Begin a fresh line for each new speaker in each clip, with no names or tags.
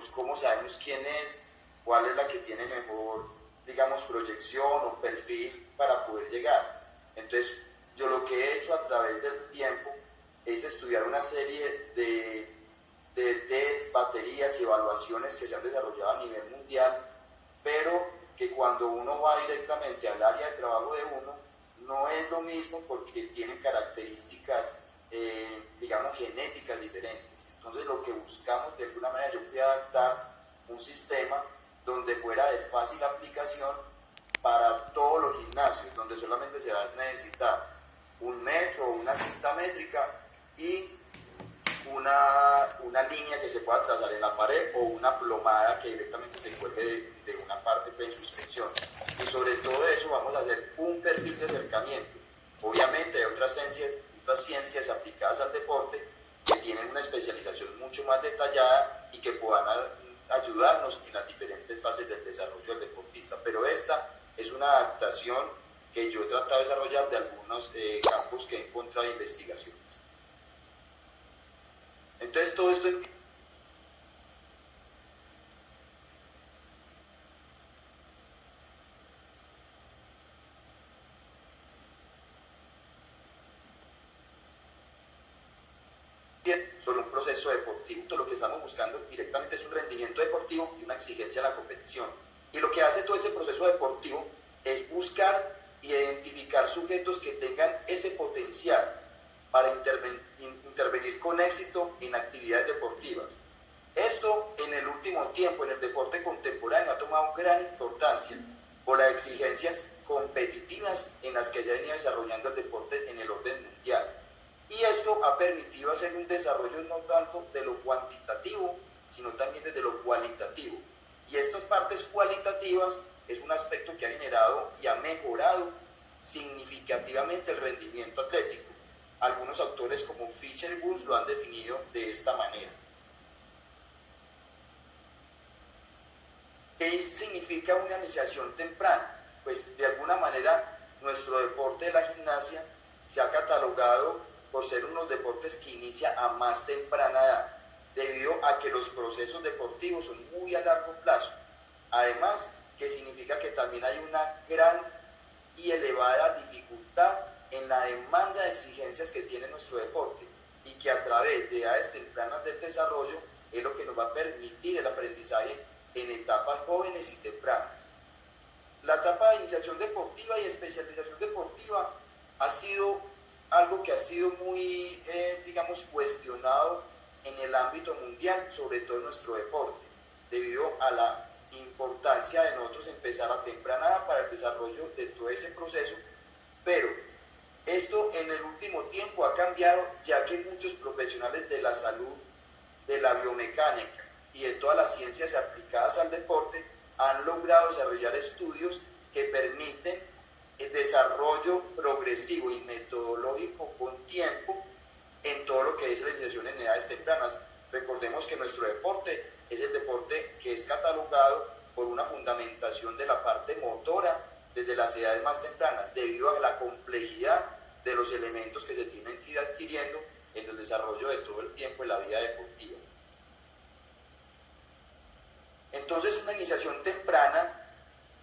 cómo sabemos quién es, cuál es la que tiene mejor, digamos, proyección o perfil para poder llegar. Entonces, yo lo que he hecho a través del tiempo es estudiar una serie de test, baterías y evaluaciones que se han desarrollado a nivel mundial, pero que cuando uno va directamente al área de trabajo de uno, no es lo mismo porque tienen características, digamos, genéticas diferentes. Entonces, lo que buscamos de alguna manera, yo fui a adaptar un sistema donde fuera de fácil aplicación para todos los gimnasios, donde solamente se va a necesitar un metro o una cinta métrica y una línea que se pueda trazar en la pared o una plomada que directamente se cuelgue de una parte en suspensión. Y sobre todo eso vamos a hacer un perfil de acercamiento. Obviamente hay otras ciencias aplicadas al deporte que tienen una especialización mucho más detallada y que puedan ayudarnos en las diferentes fases del desarrollo del deportista, pero esta es una adaptación que yo he tratado de desarrollar de algunos campos que he encontrado en investigaciones. Entonces todo esto sobre un proceso deportivo. Todo lo que estamos buscando directamente es un rendimiento deportivo y una exigencia a la competición. Y lo que hace todo este proceso deportivo es buscar y identificar sujetos que tengan ese potencial para intervenir con éxito en actividades deportivas. Esto en el último tiempo en el deporte contemporáneo ha tomado gran importancia por las exigencias competitivas en las que se ha venido desarrollando el deporte en el orden mundial. Y esto ha permitido hacer un desarrollo no tanto de lo cuantitativo, sino también desde lo cualitativo. Y estas partes cualitativas es un aspecto que ha generado y ha mejorado significativamente el rendimiento atlético. Algunos autores como Fisher y Wulff lo han definido de esta manera. ¿Qué significa una iniciación temprana? Pues de alguna manera nuestro deporte de la gimnasia se ha catalogado por ser unos deportes que inicia a más temprana edad, debido a que los procesos deportivos son muy a largo plazo. Además, que significa que también hay una gran y elevada dificultad en la demanda de exigencias que tiene nuestro deporte y que a través de edades tempranas del desarrollo es lo que nos va a permitir el aprendizaje en etapas jóvenes y tempranas. La etapa de iniciación deportiva y especialización deportiva ha sido algo que ha sido muy, digamos, cuestionado en el ámbito mundial, sobre todo en nuestro deporte, debido a la importancia de nosotros empezar a temprana edad para el desarrollo de todo ese proceso, pero esto en el último tiempo ha cambiado, ya que muchos profesionales de la salud, de la biomecánica y de todas las ciencias aplicadas al deporte han logrado desarrollar estudios que permiten el desarrollo progresivo y metodológico con tiempo en todo lo que es la iniciación en edades tempranas. Recordemos que nuestro deporte es el deporte que es catalogado por una fundamentación de la parte motora desde las edades más tempranas, debido a la complejidad de los elementos que se tienen que ir adquiriendo en el desarrollo de todo el tiempo de la vida deportiva. Entonces, una iniciación temprana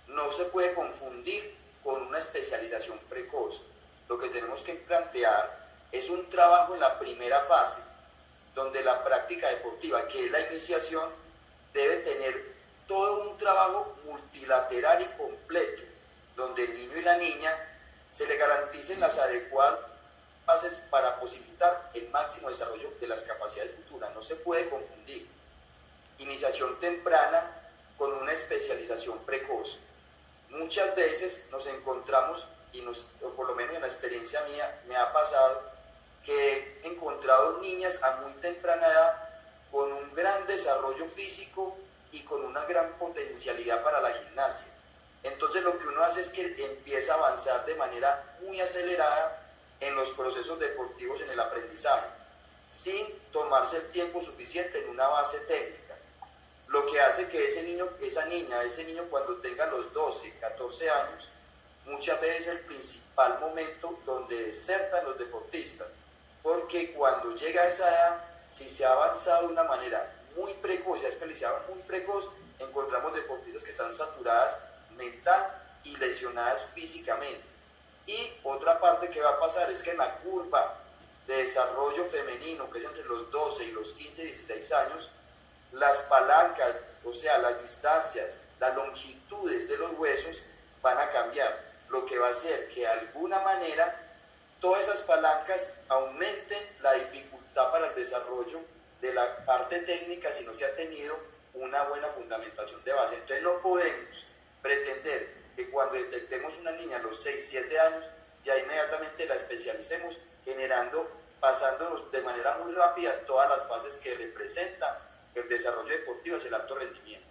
no se puede confundir con una especialización precoz. Lo que tenemos que plantear es un trabajo en la primera fase, donde la práctica deportiva, que es la iniciación, debe tener todo un trabajo multilateral y completo, donde el niño y la niña se le garanticen las adecuadas bases para posibilitar el máximo desarrollo de las capacidades futuras. No se puede confundir iniciación temprana con una especialización precoz. Muchas veces nos encontramos, o por lo menos en la experiencia mía, me ha pasado que he encontrado niñas a muy temprana edad con un gran desarrollo físico y con una gran potencialidad para la gimnasia. Entonces lo que uno hace es que empieza a avanzar de manera muy acelerada en los procesos deportivos en el aprendizaje, sin tomarse el tiempo suficiente en una base técnica. Lo que hace que ese niño cuando tenga los 12, 14 años, muchas veces es el principal momento donde desertan los deportistas, porque cuando llega a esa edad, si se ha avanzado de una manera muy precoz, ya especializadas muy precoz, encontramos deportistas que están saturadas mental y lesionadas físicamente. Y otra parte que va a pasar es que en la curva de desarrollo femenino, que es entre los 12 y los 15, 16 años, las palancas, o sea, las distancias, las longitudes de los huesos van a cambiar, lo que va a hacer que de alguna manera todas esas palancas aumenten la dificultad para el desarrollo de la parte técnica si no se ha tenido una buena fundamentación de base. Entonces no podemos pretender que cuando detectemos una niña a los 6, 7 años, ya inmediatamente la especialicemos, pasándonos de manera muy rápida todas las fases que representan el desarrollo deportivo hacia el alto rendimiento.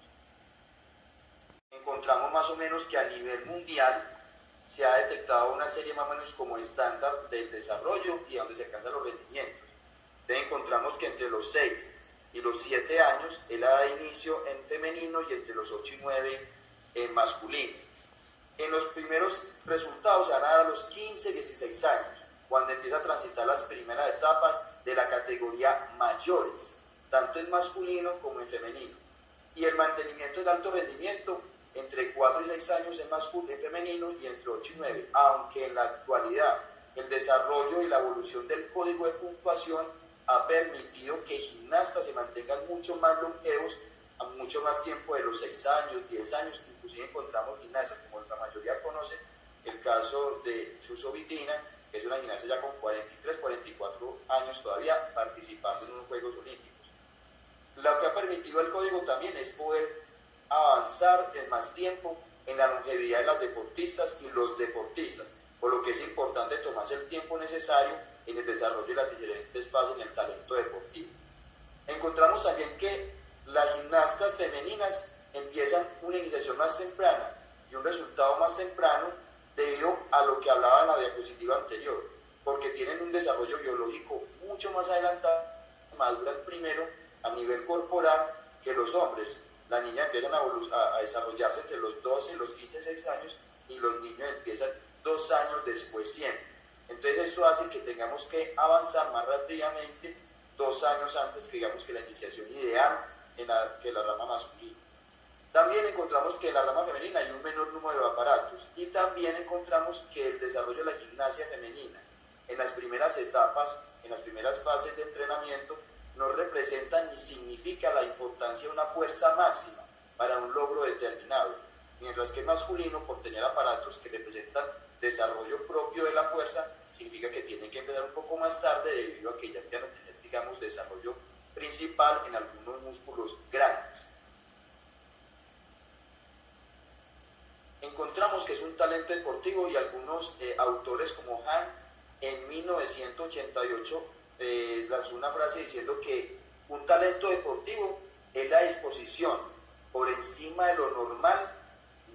Encontramos más o menos que a nivel mundial se ha detectado una serie más o menos como estándar del desarrollo y donde se alcanzan los rendimientos. Entonces encontramos que entre los 6 y los 7 años es la de inicio en femenino y entre los 8 y 9 en masculino. En los primeros resultados se van a dar a los 15, 16 años, cuando empieza a transitar las primeras etapas de la categoría mayores, tanto en masculino como en femenino. Y el mantenimiento del alto rendimiento entre 4 y 6 años en femenino y entre 8 y 9, aunque en la actualidad el desarrollo y la evolución del código de puntuación ha permitido que gimnastas se mantengan mucho más longevos a mucho más tiempo de los 6 años, 10 años, inclusive encontramos gimnastas, como la mayoría conoce, el caso de Chuso Vitina, que es una gimnasta ya con 43, 44 años todavía participando en unos Juegos Olímpicos. Lo que ha permitido el código también es poder avanzar en más tiempo en la longevidad de las deportistas y los deportistas, por lo que es importante tomarse el tiempo necesario en el desarrollo de las diferentes fases en el talento deportivo. Encontramos también que las gimnastas femeninas empiezan una iniciación más temprana y un resultado más temprano debido a lo que hablaba en la diapositiva anterior, porque tienen un desarrollo biológico mucho más adelantado, maduran primero a nivel corporal que los hombres. Las niñas empiezan a desarrollarse entre los 12 y los 15, 6 años y los niños empiezan 2 años después siempre. Entonces esto hace que tengamos que avanzar más rápidamente 2 años antes que digamos que la iniciación ideal que la rama masculina. También encontramos que en la rama femenina hay un menor número de aparatos y también encontramos que el desarrollo de la gimnasia femenina en las primeras etapas, en las primeras fases de entrenamiento, no representa ni significa la importancia de una fuerza máxima para un logro determinado, mientras que el masculino, por tener aparatos que representan desarrollo propio de la fuerza, significa que tiene que empezar un poco más tarde debido a que ya empiezan a tener, digamos, desarrollo principal en algunos músculos grandes. Encontramos que es un talento deportivo y algunos autores como Han en 1988 lanzó una frase diciendo que un talento deportivo es la disposición por encima de lo normal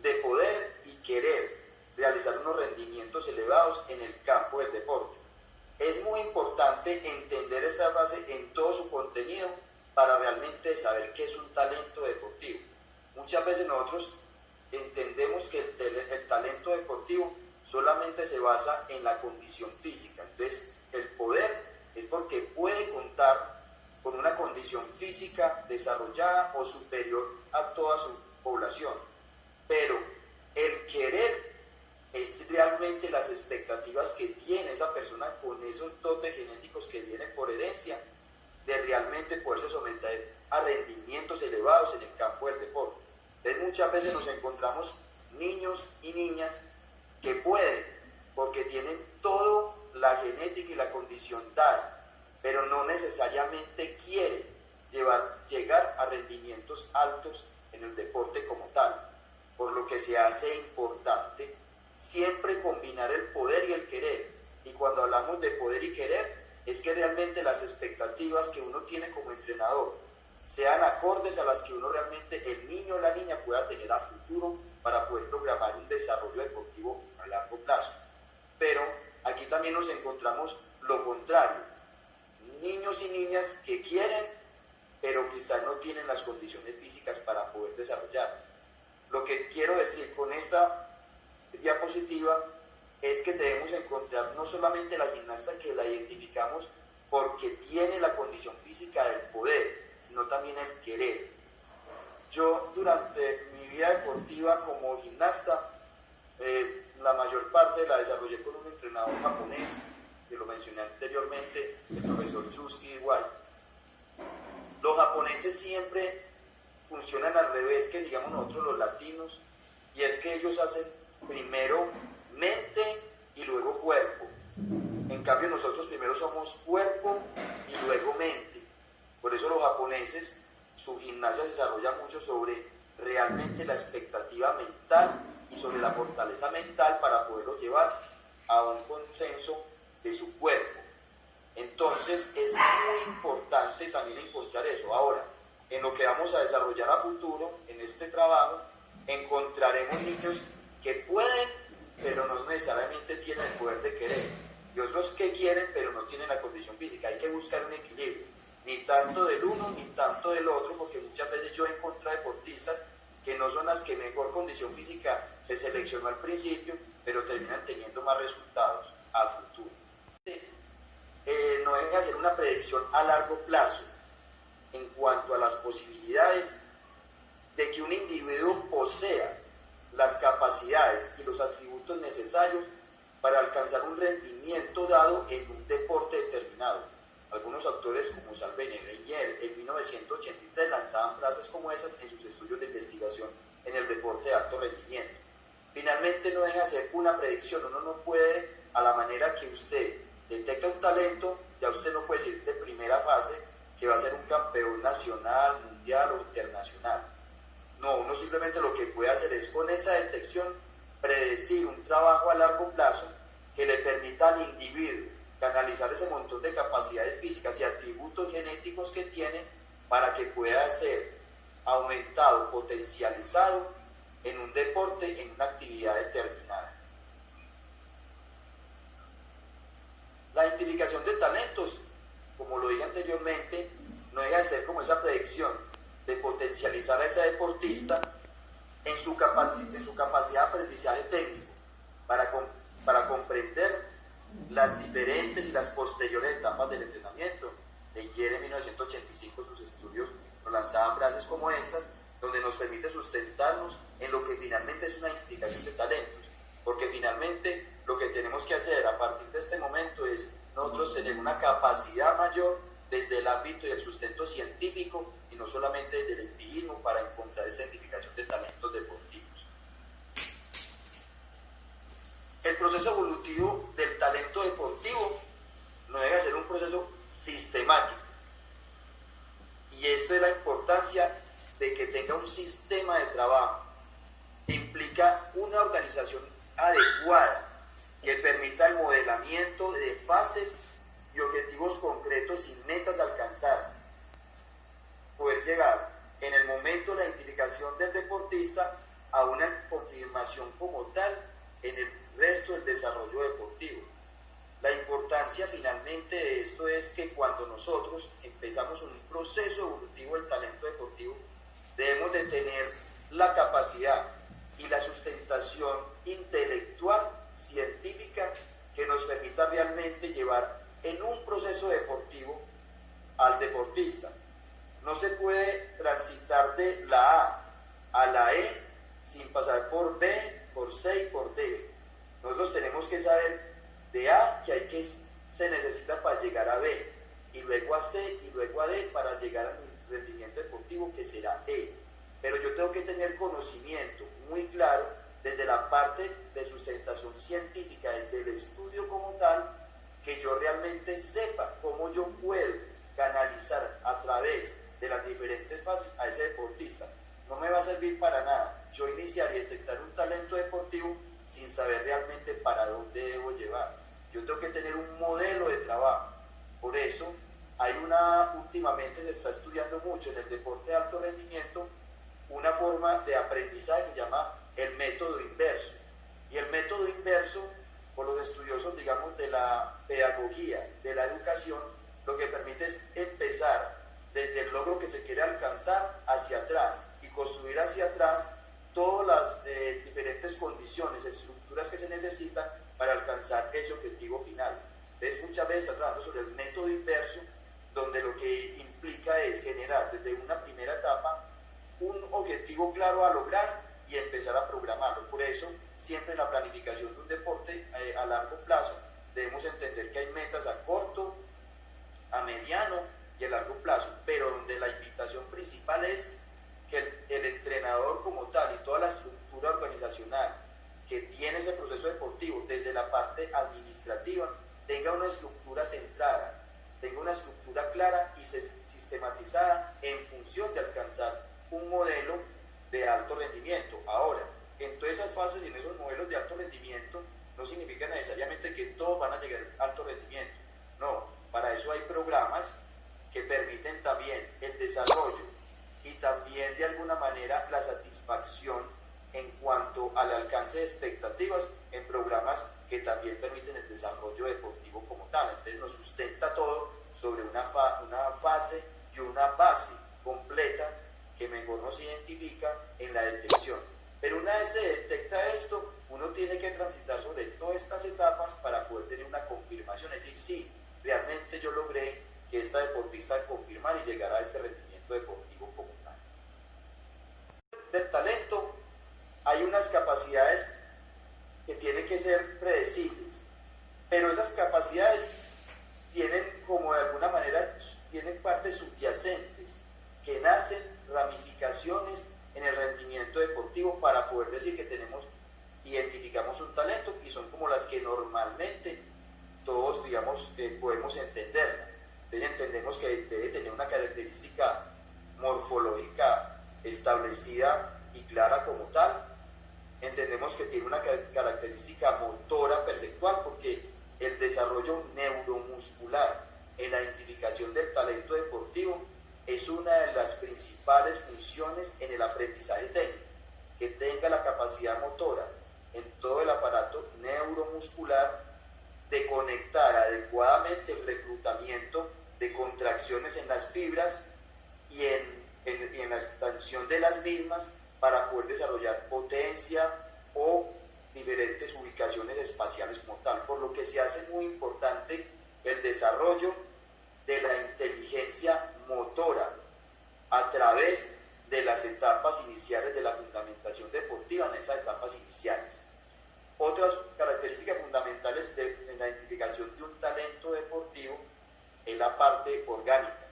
de poder y querer realizar unos rendimientos elevados en el campo del deporte. Es muy importante entender esa frase en todo su contenido para realmente saber qué es un talento deportivo. Muchas veces nosotros entendemos que el talento deportivo solamente se basa en la condición física. Entonces, el poder es porque puede contar con una condición física desarrollada o superior a toda su población. Pero el querer es realmente las expectativas que tiene esa persona con esos dotes genéticos que vienen por herencia de realmente poderse someter a rendimientos elevados en el campo del deporte. Entonces muchas veces nos encontramos niños y niñas que pueden, porque tienen toda la genética y la condición dada, pero no necesariamente quieren llegar a rendimientos altos en el deporte como tal, por lo que se hace importante siempre combinar el poder y el querer. Y cuando hablamos de poder y querer, es que realmente las expectativas que uno tiene como entrenador sean acordes a las que uno realmente, el niño o la niña, pueda tener a futuro para poder programar un desarrollo deportivo a largo plazo. Pero aquí también nos encontramos lo contrario, niños y niñas que quieren, pero quizás no tienen las condiciones físicas para poder desarrollar. Lo que quiero decir con esta diapositiva es que debemos encontrar no solamente la gimnasta que la identificamos porque tiene la condición física del poder, sino también en el querer. Yo durante mi vida deportiva como gimnasta, la mayor parte la desarrollé con un entrenador japonés, que lo mencioné anteriormente, el profesor Yusuke Iwai. Los japoneses siempre funcionan al revés que digamos nosotros los latinos, y es que ellos hacen primero mente y luego cuerpo. En cambio nosotros primero somos cuerpo y luego mente. Por eso los japoneses, su gimnasia se desarrolla mucho sobre realmente la expectativa mental y sobre la fortaleza mental para poderlo llevar a un consenso de su cuerpo. Entonces es muy importante también encontrar eso. Ahora, en lo que vamos a desarrollar a futuro, en este trabajo, encontraremos niños que pueden, pero no necesariamente tienen el poder de querer, y otros que quieren, pero no tienen la condición física. Hay que buscar un equilibrio, ni tanto del uno, ni tanto del otro, porque muchas veces yo encuentro deportistas que no son las que mejor condición física se seleccionó al principio, pero terminan teniendo más resultados a futuro. No debe hacer una predicción a largo plazo en cuanto a las posibilidades de que un individuo posea las capacidades y los atributos necesarios para alcanzar un rendimiento dado en un deporte determinado. Algunos autores como Salven y Reinier en 1983 lanzaban frases como esas en sus estudios de investigación en el deporte de alto rendimiento. Finalmente no deja de ser una predicción. Uno no puede, a la manera que usted detecta un talento, ya usted no puede decir de primera fase que va a ser un campeón nacional, mundial o internacional. No, uno simplemente lo que puede hacer es con esa detección predecir un trabajo a largo plazo que le permita al individuo canalizar ese montón de capacidades físicas y atributos genéticos que tiene para que pueda ser aumentado, potencializado en un deporte, en una actividad determinada. La identificación de talentos, como lo dije anteriormente, no deja de ser como esa predicción de potencializar a ese deportista en su capacidad de aprendizaje técnico para comprender las diferentes y las posteriores etapas del entrenamiento. Leyer en 1985 sus estudios nos lanzaba frases como estas, donde nos permite sustentarnos en lo que finalmente es una identificación de talentos, porque finalmente lo que tenemos que hacer a partir de este momento es nosotros tener una capacidad mayor desde el ámbito y el sustento científico y no solamente desde el empirismo para encontrar esa identificación de talentos deportivos. El proceso evolutivo del talento deportivo no debe ser un proceso sistemático, y esto es la importancia de que tenga un sistema de trabajo que implica una organización adecuada que permita el modelamiento de fases y objetivos concretos y metas a alcanzar, poder llegar en el momento de la identificación del deportista a una confirmación como tal en el resto del desarrollo deportivo. La importancia finalmente de esto es que cuando nosotros empezamos un proceso evolutivo del talento deportivo, debemos de tener la capacidad y la sustentación intelectual, científica, que nos permita realmente llevar en un proceso deportivo al deportista. No se puede transitar de la A la E sin pasar por B, por C y por D. Nosotros tenemos que saber de A que se necesita para llegar a B, y luego a C y luego a D para llegar al rendimiento deportivo que será E. Pero yo tengo que tener conocimiento muy claro desde la parte de sustentación científica, desde el estudio como tal, que yo realmente sepa cómo yo puedo canalizar a través de las diferentes fases a ese deportista. No me va a servir para nada yo iniciar y detectar un talento deportivo sin saber realmente para dónde debo llevar. Yo tengo que tener un modelo de trabajo. Por eso últimamente se está estudiando mucho en el deporte de alto rendimiento una forma de aprendizaje que se llama el método inverso. Y el método inverso, por los estudiosos, digamos, de la pedagogía, de la educación, lo que permite es empezar desde el logro que se quiere alcanzar hacia atrás y construir hacia atrás todas las diferentes condiciones, estructuras que se necesitan para alcanzar ese objetivo final. Entonces, muchas veces hablando sobre el método inverso, donde lo que implica es generar desde una primera objetivo claro a lograr y empezar a programarlo. Por eso, siempre en la planificación de un deporte a largo plazo, debemos entender que hay metas a corto, a mediano y a largo plazo, pero donde la invitación principal es que el entrenador como tal y toda la estructura organizacional que tiene ese proceso deportivo, desde la parte administrativa, tenga una estructura centrada, tenga una estructura clara y sistematizada en función de alcanzar un modelo de alto rendimiento. Ahora, en todas esas fases y en esos modelos de alto rendimiento, no significa necesariamente que todos van a llegar a alto rendimiento. No, para eso hay programas que permiten también el desarrollo y también de alguna manera la satisfacción en cuanto al alcance de expectativas en programas que también permiten el desarrollo deportivo como tal. Entonces nos sustenta todo sobre una fase y una base completa que mejor nos identifica en la detección. Pero una vez se detecta esto, uno tiene que transitar sobre todas estas etapas para poder tener una confirmación, es decir, sí, realmente yo logré que esta deportista confirmar y llegar a este rendimiento deportivo como tal. Del talento, hay unas capacidades que tienen que ser predecibles, pero esas capacidades tienen como de alguna manera, tienen partes subyacentes que nacen, ramificaciones en el rendimiento deportivo para poder decir que identificamos un talento y son como las que normalmente todos, digamos, podemos entenderlas. Entonces entendemos que debe tener una característica morfológica establecida y clara como tal. Entendemos que tiene una característica motora perceptual porque el desarrollo neuromuscular en la identificación del talento deportivo es una de las principales funciones en el aprendizaje técnico, que tenga la capacidad motora en todo el aparato neuromuscular de conectar adecuadamente el reclutamiento de contracciones en las fibras y en la expansión de las mismas para poder desarrollar potencia o diferentes ubicaciones espaciales como tal, por lo que se hace muy importante el desarrollo de la inteligencia motora a través de las etapas iniciales de la fundamentación deportiva en esas etapas iniciales. Otras características fundamentales en la identificación de un talento deportivo es la parte orgánica.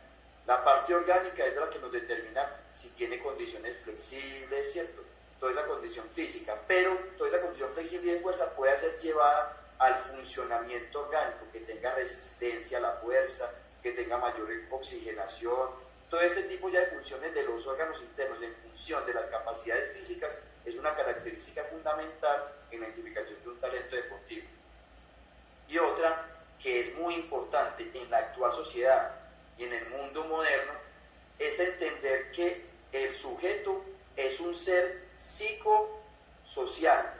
La parte orgánica es la que nos determina si tiene condiciones flexibles, ¿cierto? Toda esa condición física, pero toda esa condición flexible y de fuerza puede ser llevada al funcionamiento orgánico, que tenga resistencia a la fuerza, que tenga mayor oxigenación. Todo ese tipo ya de funciones de los órganos internos en función de las capacidades físicas es una característica fundamental en la identificación de un talento deportivo. Y otra que es muy importante en la actual sociedad y en el mundo moderno es entender que el sujeto es un ser psicosocial,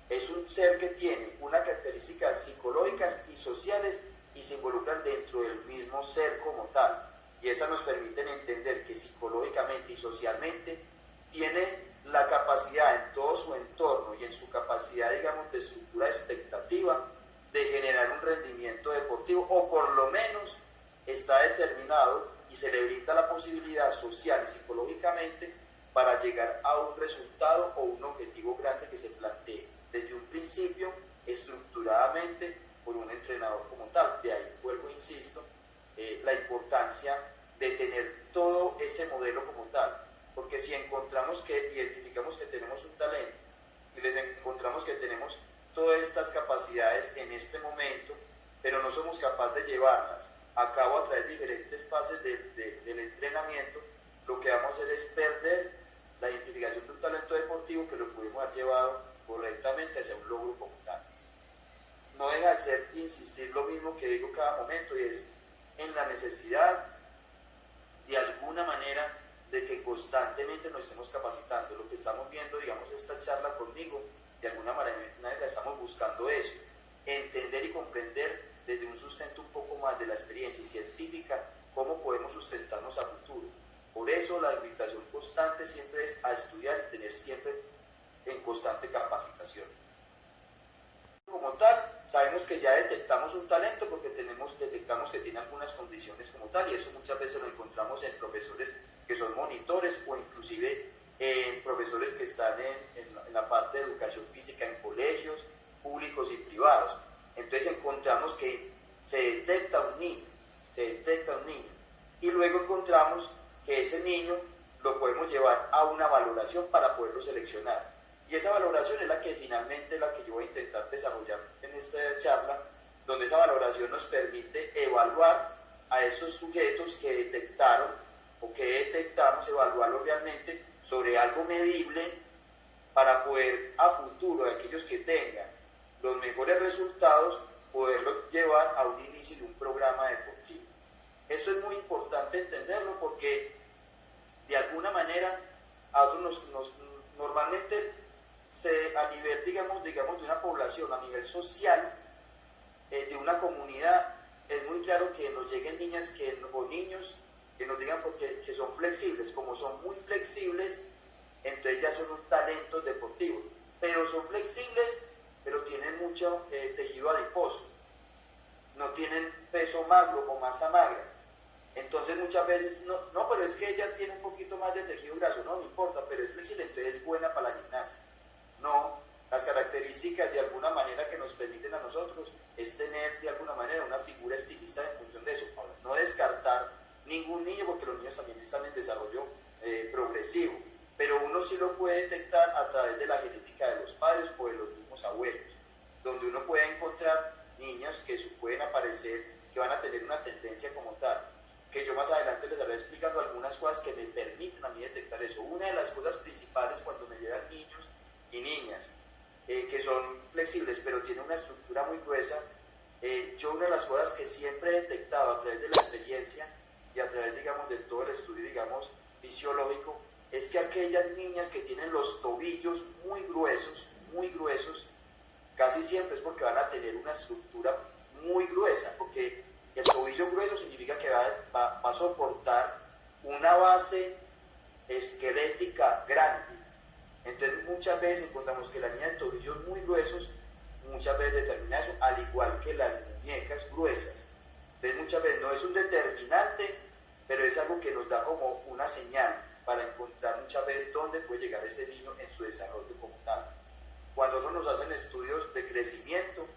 es un ser que tiene unas características psicológicas y sociales y se involucran dentro del mismo ser como tal. Y esas nos permiten entender que psicológicamente y socialmente tiene la capacidad en todo su entorno y en su capacidad, digamos, de estructura expectativa de generar un rendimiento deportivo, o por lo menos está determinado y se le brinda la posibilidad social y psicológicamente para llegar a un resultado o un objetivo grande que se plantee desde un principio estructuradamente por un entrenador como tal. De ahí vuelvo, insisto, la importancia de tener todo ese modelo como tal, porque si identificamos que tenemos un talento y les encontramos que tenemos todas estas capacidades en este momento, pero no somos capaces de llevarlas a cabo a través de diferentes fases del entrenamiento, lo que vamos a hacer es perder la identificación de un talento deportivo que lo pudimos haber llevado correctamente hacia un logro como tal. No deja de ser insistir lo mismo que digo cada momento, y es en la necesidad de alguna manera de que constantemente nos estemos capacitando. Lo que estamos viendo, digamos, esta charla conmigo, de alguna manera estamos buscando eso, entender y comprender desde un sustento un poco más de la experiencia científica cómo podemos sustentarnos a futuro. Por eso la invitación constante siempre es a estudiar y tener siempre en constante capacitación. Como tal, sabemos que ya detectamos un talento porque detectamos que tiene algunas condiciones como tal, y eso muchas veces lo encontramos en profesores que son monitores o inclusive en profesores que están en la parte de educación física en colegios públicos y privados. Entonces encontramos que se detecta un niño, y luego encontramos que ese niño lo podemos llevar a una valoración para poderlo seleccionar. Y esa valoración es la que finalmente la que yo voy a intentar desarrollar en esta charla, donde esa valoración nos permite evaluar a esos sujetos que detectaron o que detectamos, evaluarlos realmente sobre algo medible para poder a futuro, de aquellos que tengan los mejores resultados, poderlos llevar a un inicio de un programa deportivo. Eso es muy importante entenderlo porque de alguna manera a nosotros normalmente a nivel digamos de una población, a nivel social, de una comunidad, es muy claro que nos lleguen niñas o niños que nos digan que son flexibles. Como son muy flexibles, entonces ya son unos talentos deportivos, pero son flexibles, pero tienen mucho tejido adiposo, no tienen peso magro o masa magra. Entonces muchas veces, no, pero es que ella tiene un poquito más de tejido graso, no importa, pero es flexible, entonces es buena para la gimnasia. No, las características de alguna manera que nos permiten a nosotros es tener de alguna manera una figura estilizada en función de eso. No descartar ningún niño, porque los niños también están en desarrollo progresivo, pero uno sí lo puede detectar a través de la genética de los padres o de los mismos abuelos, donde uno puede encontrar niñas que pueden aparecer, que van a tener una tendencia como tal, que yo más adelante les estaré explicando algunas cosas que me permiten a mí detectar eso. Una de las cosas principales cuando me llegan niños y niñas que son flexibles pero tienen una estructura muy gruesa, yo una de las cosas que siempre he detectado a través de la experiencia y a través, digamos, de todo el estudio, digamos, fisiológico, es que aquellas niñas que tienen los tobillos muy gruesos, casi siempre es porque van a tener una estructura muy gruesa, porque el tobillo grueso significa que va a soportar una base esquelética grande. Entonces muchas veces encontramos que la niña de tobillos muy gruesos muchas veces determina eso, al igual que las muñecas gruesas. Entonces muchas veces no es un determinante, pero es algo que nos da como una señal para encontrar muchas veces dónde puede llegar ese niño en su desarrollo como tal. Cuando nosotros nos hacen estudios de crecimiento,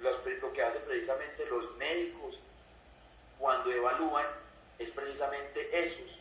lo que hacen precisamente los médicos cuando evalúan es precisamente esos,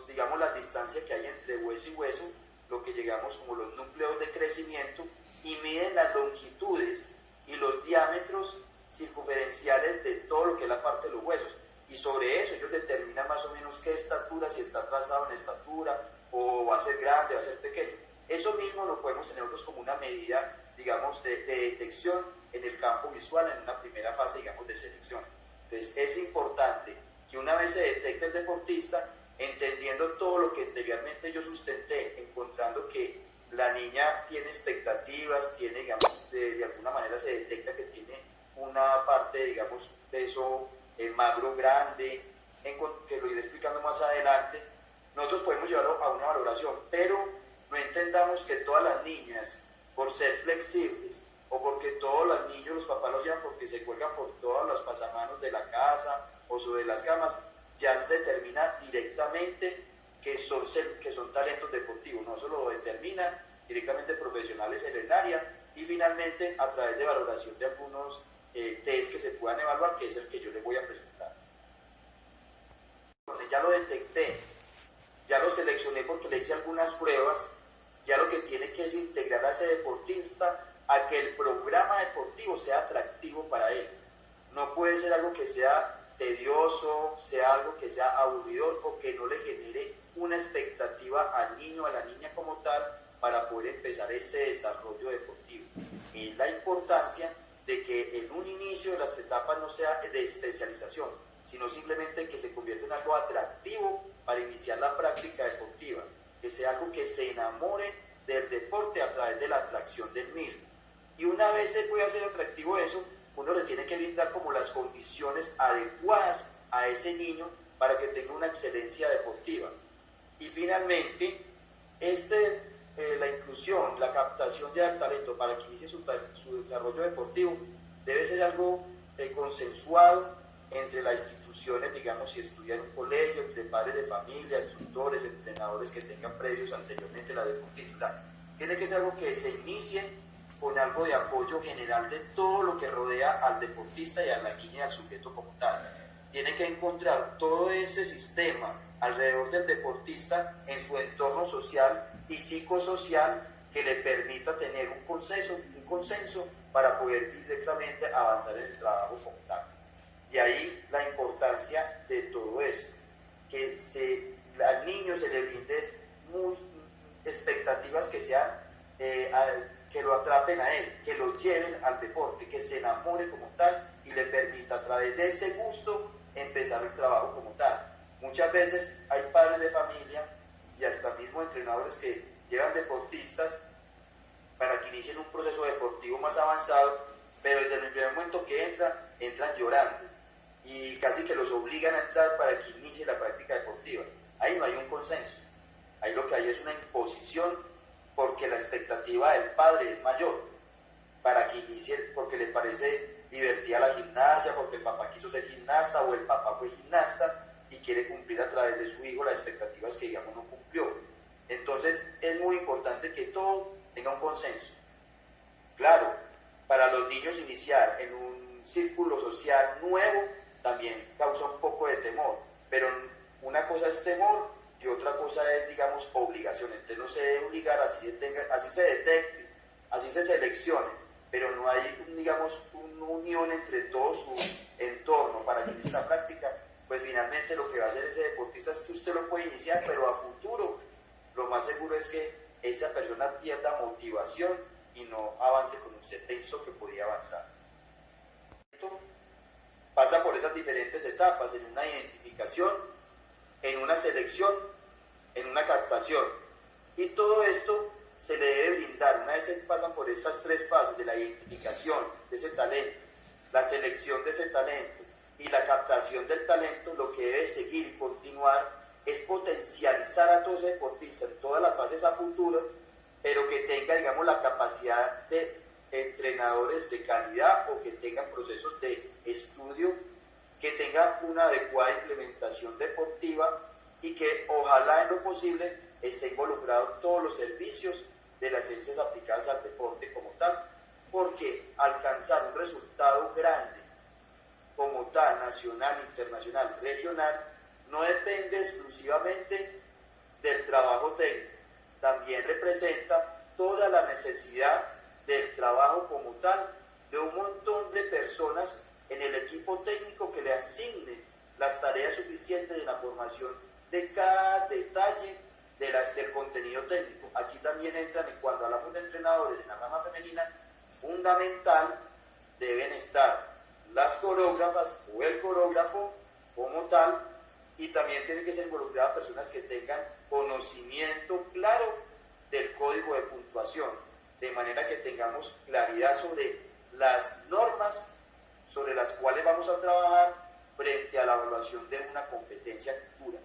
digamos, las distancias que hay entre hueso y hueso, lo que llegamos como los núcleos de crecimiento, y miden las longitudes y los diámetros circunferenciales de todo lo que es la parte de los huesos, y sobre eso ellos determinan más o menos qué estatura, si está atrasado en estatura, o va a ser grande, va a ser pequeño. Eso mismo lo podemos tener nosotros como una medida, digamos, de detección en el campo visual, en una primera fase, digamos, de selección. Entonces es importante que una vez se detecte el deportista, entendiendo todo lo que anteriormente yo sustenté, encontrando que la niña tiene expectativas, tiene, digamos, de alguna manera se detecta que tiene una parte, digamos, peso magro grande, que lo iré explicando más adelante, nosotros podemos llevarlo a una valoración, pero no entendamos que todas las niñas, por ser flexibles, o porque todos los niños, los papás los llevan porque se cuelgan por todos los pasamanos de la casa o sobre las camas, ya se determina directamente que son talentos deportivos. No, eso lo determinan directamente profesionales en el área, y finalmente a través de valoración de algunos test que se puedan evaluar, que es el que yo les voy a presentar. Donde ya lo detecté, ya lo seleccioné porque le hice algunas pruebas, ya lo que tiene que es integrar a ese deportista a que el programa deportivo sea atractivo para él. No puede ser algo que sea tedioso, sea algo que sea aburridor o que no le genere una expectativa al niño, a la niña como tal, para poder empezar ese desarrollo deportivo. Y la importancia de que en un inicio de las etapas no sea de especialización, sino simplemente que se convierta en algo atractivo para iniciar la práctica deportiva, que sea algo que se enamore del deporte a través de la atracción del mismo. Y una vez se puede hacer atractivo eso, uno le tiene que brindar como las condiciones adecuadas a ese niño para que tenga una excelencia deportiva. Y finalmente, la inclusión, la captación ya del talento para que inicie su desarrollo deportivo debe ser algo consensuado entre las instituciones, digamos, si estudia en un colegio, entre padres de familia, instructores, entrenadores que tengan previos anteriormente la deportista. O sea, tiene que ser algo que se inicie con algo de apoyo general de todo lo que rodea al deportista y a la niña y al sujeto como tal. Tiene que encontrar todo ese sistema alrededor del deportista en su entorno social y psicosocial que le permita tener un consenso para poder directamente avanzar en el trabajo como tal. Y ahí la importancia de todo esto, que al niño se le brinde expectativas que sean, que lo atrapen a él, que lo lleven al deporte, que se enamore como tal y le permita a través de ese gusto empezar el trabajo como tal. Muchas veces hay padres de familia y hasta mismo entrenadores que llevan deportistas para que inicien un proceso deportivo más avanzado, pero desde el primer momento que entran llorando y casi que los obligan a entrar para que inicie la práctica deportiva. Ahí no hay un consenso, ahí lo que hay es una imposición porque la expectativa del padre es mayor para que inicie, porque le parece divertida la gimnasia, porque el papá quiso ser gimnasta o el papá fue gimnasta y quiere cumplir a través de su hijo las expectativas que digamos no cumplió. Entonces es muy importante que todo tenga un consenso. Claro, para los niños iniciar en un círculo social nuevo también causa un poco de temor, pero una cosa es temor y otra cosa es, digamos, obligación. Entonces no se debe obligar, así se detecte, así se seleccione, pero no hay, digamos, una unión entre todo su entorno para que inicie la práctica, pues finalmente lo que va a hacer ese deportista es que usted lo puede iniciar, pero a futuro lo más seguro es que esa persona pierda motivación y no avance como usted pensó que podía avanzar. Pasa por esas diferentes etapas, en una identificación, en una selección, en una captación. Y todo esto se le debe brindar, una vez se pasan por esas tres fases de la identificación de ese talento, la selección de ese talento y la captación del talento, lo que debe seguir y continuar es potencializar a todo ese deportista en todas las fases a futuro, pero que tenga, digamos, la capacidad de entrenadores de calidad o que tengan procesos de estudio, que tenga una adecuada implementación deportiva y que ojalá en lo posible esté involucrado en todos los servicios de las ciencias aplicadas al deporte como tal, porque alcanzar un resultado grande como tal, nacional, internacional, regional, no depende exclusivamente del trabajo técnico, también representa toda la necesidad del trabajo como tal de un montón de personas en el equipo técnico que le asignen las tareas suficientes de la formación de cada detalle del contenido técnico. Aquí también entran, cuando hablamos de entrenadores en la rama femenina, fundamental deben estar las coreógrafas o el coreógrafo como tal, y también tienen que ser involucradas personas que tengan conocimiento claro del código de puntuación, de manera que tengamos claridad sobre las normas sobre las cuales vamos a trabajar frente a la evaluación de una competencia futura.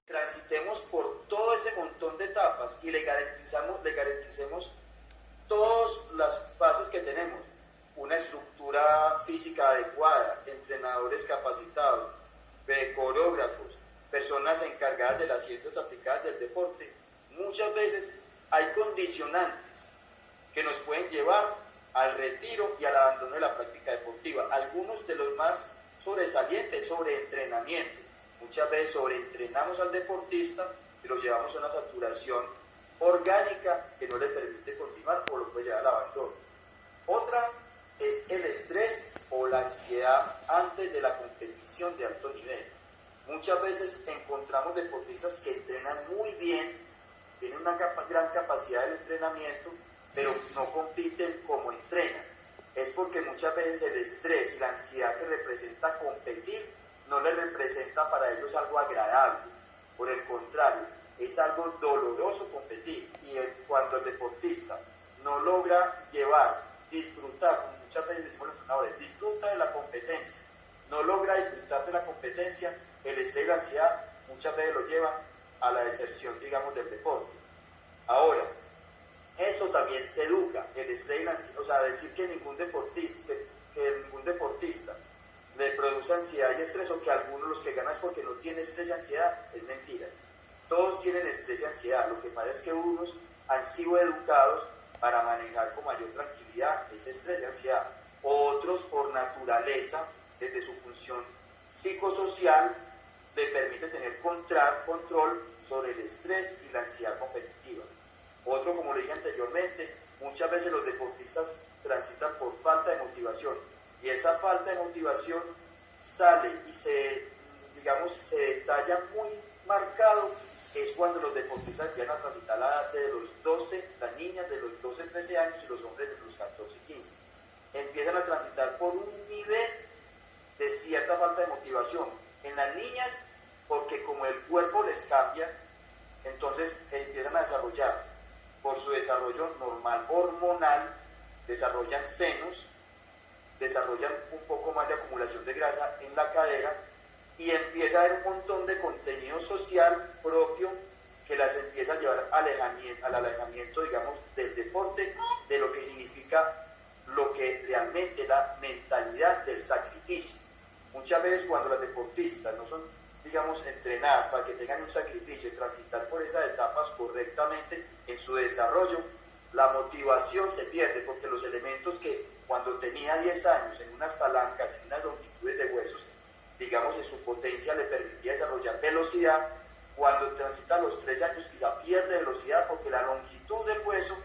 Transitemos por todo ese montón de etapas y le garanticemos todas las fases que tenemos, una estructura física adecuada, entrenadores capacitados, coreógrafos, personas encargadas de las ciencias aplicadas del deporte. Muchas veces hay condicionantes que nos pueden llevar al retiro y al abandono de la práctica deportiva. Algunos de los más sobresalientes, sobre entrenamiento. Muchas veces sobreentrenamos al deportista y lo llevamos a una saturación orgánica que no le permite continuar o lo puede llevar al abandono. Otra es el estrés o la ansiedad antes de la competición de alto nivel. Muchas veces encontramos deportistas que entrenan muy bien, tienen una gran capacidad del entrenamiento, pero no compiten como entrenan. Es porque muchas veces el estrés y la ansiedad que representa competir no les representa para ellos algo agradable. Por el contrario, es algo doloroso competir, y cuando el deportista no logra disfrutar, muchas veces decimos los entrenadores, disfruta de la competencia, no logra disfrutar de la competencia, el estrés y la ansiedad muchas veces lo llevan a la deserción, digamos, del deporte. Ahora, eso también se educa, el estrés y la ansiedad, o sea, decir que ningún deportista le produce ansiedad y estrés, o que algunos los que ganan es porque no tienen estrés y ansiedad, es mentira. Todos tienen estrés y ansiedad, lo que pasa es que unos han sido educados para manejar con mayor tranquilidad ese estrés y ansiedad. Otros, por naturaleza, desde su función psicosocial, le permite tener control sobre el estrés y la ansiedad competitiva. Otro, como le dije anteriormente, muchas veces los deportistas transitan por falta de motivación, y esa falta de motivación sale y se detalla muy marcado, es cuando los deportistas empiezan a transitar la edad de los 12, las niñas de los 12, 13 años y los hombres de los 14 y 15. Empiezan a transitar por un nivel de cierta falta de motivación. En las niñas, porque como el cuerpo les cambia, entonces empiezan a desarrollar, por su desarrollo normal hormonal, desarrollan senos, desarrollan un poco más de acumulación de grasa en la cadera, y empieza a haber un montón de contenido social propio que las empieza a llevar al alejamiento, digamos, del deporte, de lo que significa lo que realmente es la mentalidad del sacrificio. Muchas veces cuando las deportistas no son, digamos, entrenadas para que tengan un sacrificio y transitar por esas etapas correctamente en su desarrollo, la motivación se pierde, porque los elementos que cuando tenía 10 años en unas palancas, en unas longitudes de huesos, digamos, en su potencia le permitía desarrollar velocidad, cuando transita a los 13 años quizá pierde velocidad, porque la longitud del hueso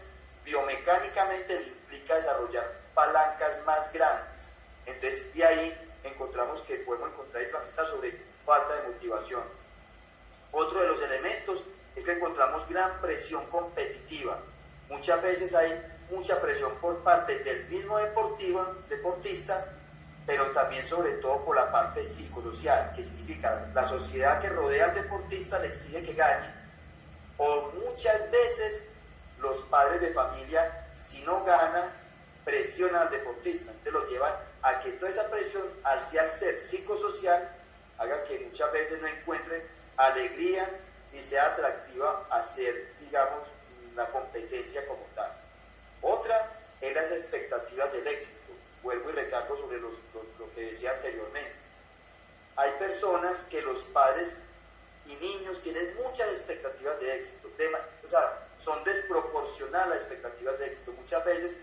biomecánicamente le implica desarrollar palancas más grandes. Entonces de ahí encontramos que podemos encontrar y transitar sobre falta de motivación. Otro de los elementos es que encontramos gran presión competitiva. Muchas veces hay mucha presión por parte del mismo deportista, pero también sobre todo por la parte psicosocial, que significa la sociedad que rodea al deportista le exige que gane, o muchas veces los padres de familia, si no gana, presionan al deportista, entonces lo llevan a que toda esa presión hacia el ser psicosocial haga que muchas veces no encuentren alegría ni sea atractiva hacer, digamos, la competencia como tal. Otra es las expectativas del éxito. Vuelvo y recargo sobre lo que decía anteriormente. Hay personas que los padres y niños tienen muchas expectativas de éxito, o sea, son desproporcionadas las expectativas de éxito. Muchas veces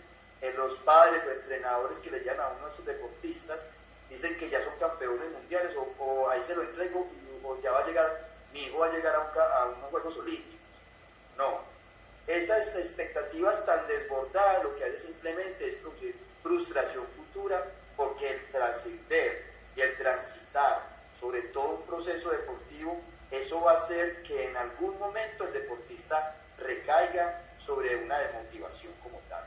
los padres o entrenadores que le llevan a uno de sus deportistas dicen que ya son campeones mundiales, o ahí se lo entrego, o ya va a llegar, mi hijo va a llegar a unos Juegos Olímpicos. No, esas expectativas tan desbordadas lo que hace simplemente es producir frustración futura, porque el trascender y el transitar sobre todo un proceso deportivo, eso va a hacer que en algún momento el deportista recaiga sobre una desmotivación como tal.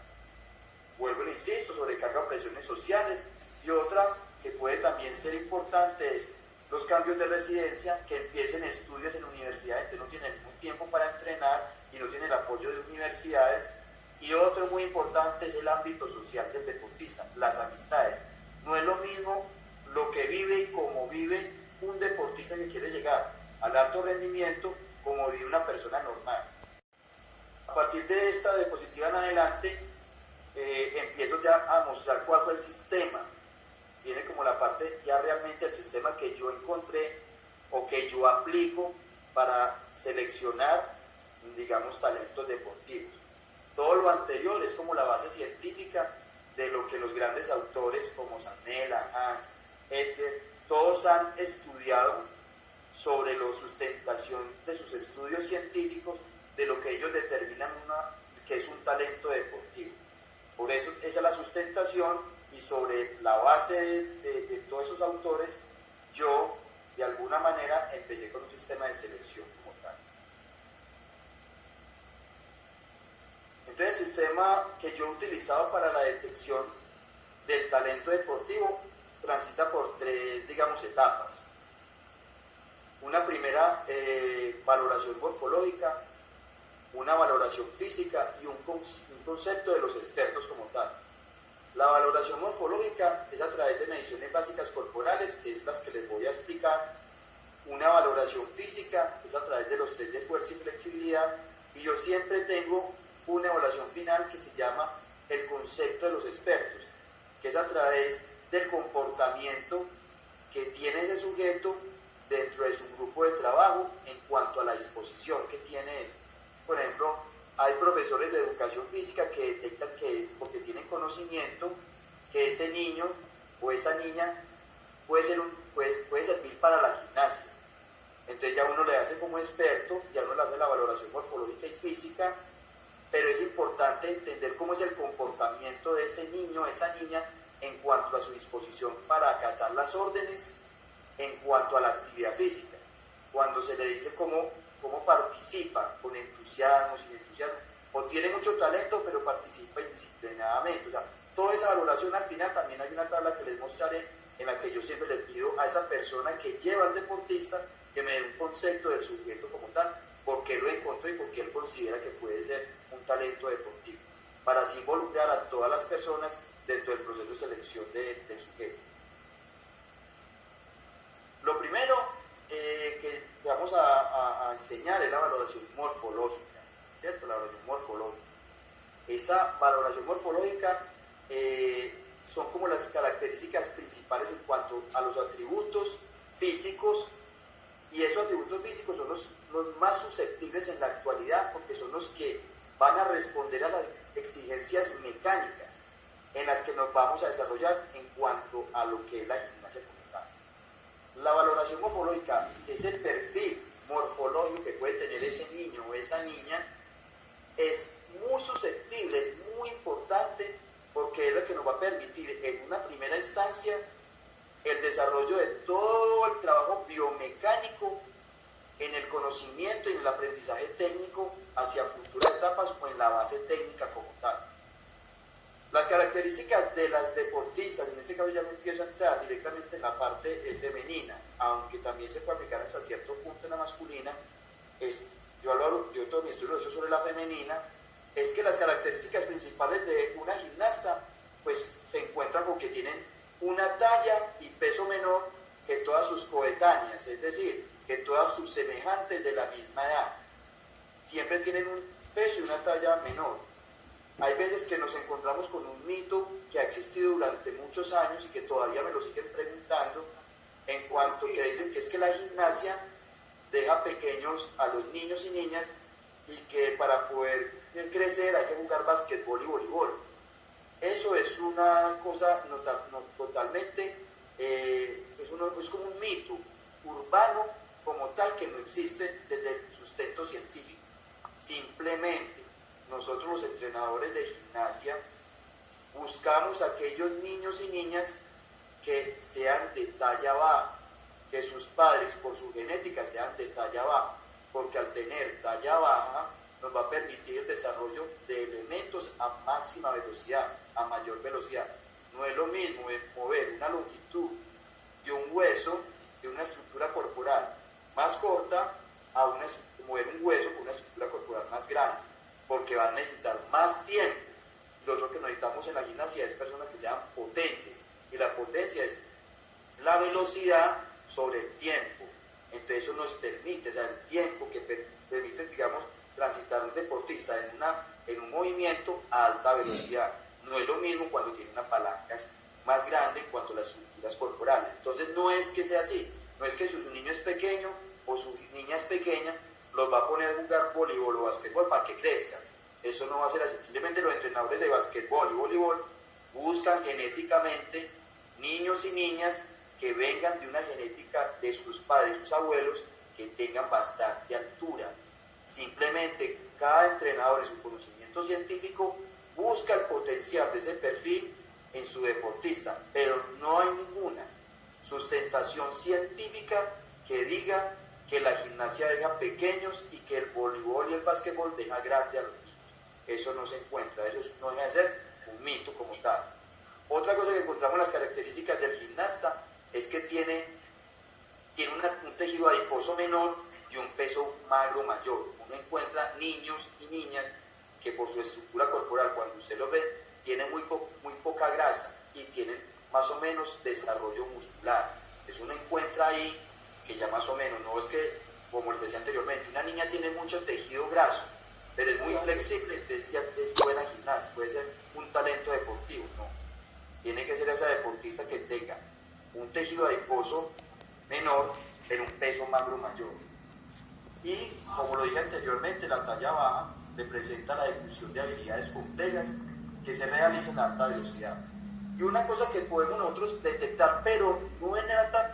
Vuelvo y le insisto, sobrecarga presiones sociales, y otra que puede también ser importante es los cambios de residencia, que empiecen estudios en universidades que no tienen ningún tiempo para entrenar y no tienen el apoyo de universidades. Y otro muy importante es el ámbito social del deportista, las amistades. No es lo mismo lo que vive y cómo vive un deportista que quiere llegar al alto rendimiento como vive una persona normal. A partir de esta diapositiva en adelante, empiezo ya a mostrar cuál fue el sistema. Viene como la parte ya realmente del sistema que yo encontré o que yo aplico para seleccionar, digamos, talentos deportivos. Todo lo anterior es como la base científica de lo que los grandes autores como Zanella, Hans, Edgar, todos han estudiado sobre la sustentación de sus estudios científicos de lo que ellos determinan que es un talento deportivo. Por eso esa es la sustentación, y sobre la base de todos esos autores yo de alguna manera empecé con un sistema de selección como tal. Entonces el sistema que yo he utilizado para la detección del talento deportivo transita por tres, digamos, etapas. Una primera valoración morfológica, una valoración física y un concepto de los expertos como tal. La valoración morfológica es a través de mediciones básicas corporales, que es las que les voy a explicar. Una valoración física es a través de los test de fuerza y flexibilidad, y yo siempre tengo una evaluación final que se llama el concepto de los expertos, que es a través del comportamiento que tiene ese sujeto dentro de su grupo de trabajo en cuanto a la disposición que tiene eso. Por ejemplo, hay profesores de educación física que detectan que, porque tienen conocimiento, que ese niño o esa niña puede servir para la gimnasia. Entonces ya uno le hace como experto, ya uno le hace la valoración morfológica y física, pero es importante entender cómo es el comportamiento de ese niño, esa niña, en cuanto a su disposición para acatar las órdenes, en cuanto a la actividad física. Cuando se le dice cómo participa, con entusiasmo, sin entusiasmo, o tiene mucho talento, pero participa indisciplinadamente. O sea, toda esa valoración al final también hay una tabla que les mostraré, en la que yo siempre le pido a esa persona que lleva al deportista que me dé un concepto del sujeto como tal, por qué lo encontró y por qué él considera que puede ser un talento deportivo, para así involucrar a todas las personas dentro del proceso de selección del sujeto. Lo primero que vamos a enseñar es la valoración morfológica, ¿cierto? La valoración morfológica. Esa valoración morfológica son como las características principales en cuanto a los atributos físicos, y esos atributos físicos son los más susceptibles en la actualidad, porque son los que van a responder a las exigencias mecánicas en las que nos vamos a desarrollar en cuanto a lo que es la gimnasia como tal. La valoración morfológica es el perfil morfológico que puede tener ese niño o esa niña, es muy susceptible, es muy importante, porque es lo que nos va a permitir en una primera instancia el desarrollo de todo el trabajo biomecánico en el conocimiento y en el aprendizaje técnico hacia futuras etapas o en la base técnica como tal. Las características de las deportistas, en este caso ya me empiezo a entrar directamente en la parte femenina, aunque también se puede aplicar hasta cierto punto en la masculina, yo todo mi estudio lo he hecho sobre la femenina, es que las características principales de una gimnasta pues se encuentran con que tienen una talla y peso menor que todas sus coetáneas, es decir, que todas sus semejantes de la misma edad. Siempre tienen un peso y una talla menor. Hay veces que nos encontramos con un mito que ha existido durante muchos años y que todavía me lo siguen preguntando, en cuanto que dicen que es que la gimnasia deja pequeños a los niños y niñas y que para poder crecer hay que jugar basquetbol y voleibol. Eso es una cosa totalmente, es como un mito urbano como tal que no existe desde el sustento científico. Simplemente nosotros los entrenadores de gimnasia buscamos a aquellos niños y niñas que sean de talla baja, que sus padres por su genética sean de talla baja, porque al tener talla baja nos va a permitir el desarrollo de elementos a máxima velocidad, a mayor velocidad. No es lo mismo mover una longitud de un hueso, de una estructura corporal más corta, a mover un hueso con una estructura corporal más grande, porque va a necesitar más tiempo. Lo otro que necesitamos en la gimnasia es personas que sean potentes, y la potencia es la velocidad sobre el tiempo. Entonces eso nos permite, o sea, el tiempo que permite, digamos, transitar un deportista en un movimiento a alta velocidad. No es lo mismo cuando tiene una palanca más grande en cuanto a las estructuras corporales. Entonces no es que sea así, no es que si su niño es pequeño o su niña es pequeña, los va a poner a jugar voleibol o basquetbol para que crezcan. Eso no va a ser así. Simplemente los entrenadores de basquetbol y voleibol buscan genéticamente niños y niñas que vengan de una genética de sus padres, sus abuelos, que tengan bastante altura. Simplemente cada entrenador en su conocimiento científico busca el potencial de ese perfil en su deportista, pero no hay ninguna sustentación científica que diga que la gimnasia deja pequeños y que el voleibol y el básquetbol deja grande a los niños. Eso no se encuentra, eso no deja de ser un mito como tal. Otra cosa que encontramos en las características del gimnasta es que tiene un tejido adiposo menor y un peso magro mayor. Uno encuentra niños y niñas que por su estructura corporal, cuando usted los ve, tienen muy poca grasa y tienen más o menos desarrollo muscular. Entonces uno encuentra ahí que ya más o menos, no es que, como les decía anteriormente, una niña tiene mucho tejido graso, pero es muy flexible, entonces ya es buena gimnasta, puede ser un talento deportivo, no. Tiene que ser esa deportista que tenga un tejido adiposo menor, pero un peso magro mayor. Y como lo dije anteriormente, la talla baja representa la ejecución de habilidades complejas que se realizan a alta velocidad. Y una cosa que podemos nosotros detectar, pero no en alta